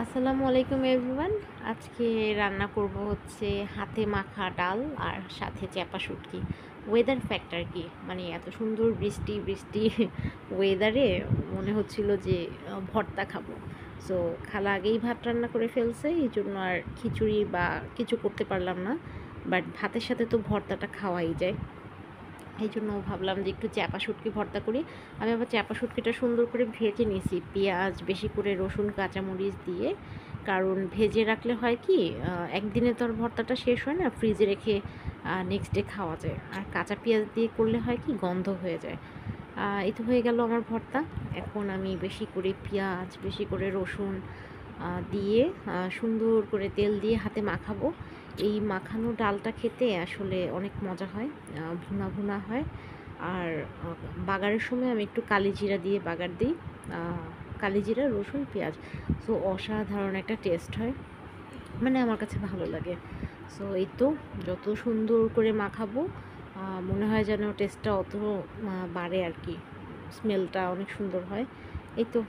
আসসালামু আলাইকুম এভরিওয়ান। আজকে রান্না করব হচ্ছে হাতে মাখা ডাল আর সাথে চ্যাপা শুটকি। ওয়েদার ফ্যাক্টর কি মানে এত সুন্দর বৃষ্টি বৃষ্টি ওয়েদারে মনে হচ্ছিল যে ভর্তা খাবো। সো খালা আগেই ভাত রান্না করে ফেলছে, এই জন্য আর খিচুড়ি বা কিছু করতে পারলাম না। বাট ভাতের সাথে তো ভর্তাটা খাওয়াই যায়। এই জন্য ভাবলাম যে একটু চ্যাপা শুটকি ভর্তা করি। আমি আবার চ্যাপা শুটকিটা সুন্দর করে ভেজে নিয়েছি পেঁয়াজ বেশি করে, রসুন কাঁচামরিচ দিয়ে। কারণ ভেজে রাখলে হয় কি, একদিনে তো আর ভর্তাটা শেষ হয় না, ফ্রিজে রেখে নেক্সট ডে খাওয়া যায়। আর কাঁচা পেঁয়াজ দিয়ে করলে হয় কি, গন্ধ হয়ে যায়। এই তো হয়ে গেল আমার ভর্তা। এখন আমি বেশি করে পেঁয়াজ, বেশি করে রসুন দিয়ে সুন্দর করে তেল দিয়ে হাতে মাখাবো। এই মাখানো ডালটা খেতে আসলে অনেক মজা হয়, ভুনা ভুনা হয়। আর বাগারের সময় আমি একটু কালিজিরা দিয়ে বাগার দিই, কালিজিরা, রসুন, পেঁয়াজ। সো অসাধারণ একটা টেস্ট হয়, মানে আমার কাছে ভালো লাগে। সো এই তো, যত সুন্দর করে মাখাবো মনে হয় যেন টেস্টটা অত বাড়ে আর কি, স্মেলটা অনেক সুন্দর হয়। এই তো।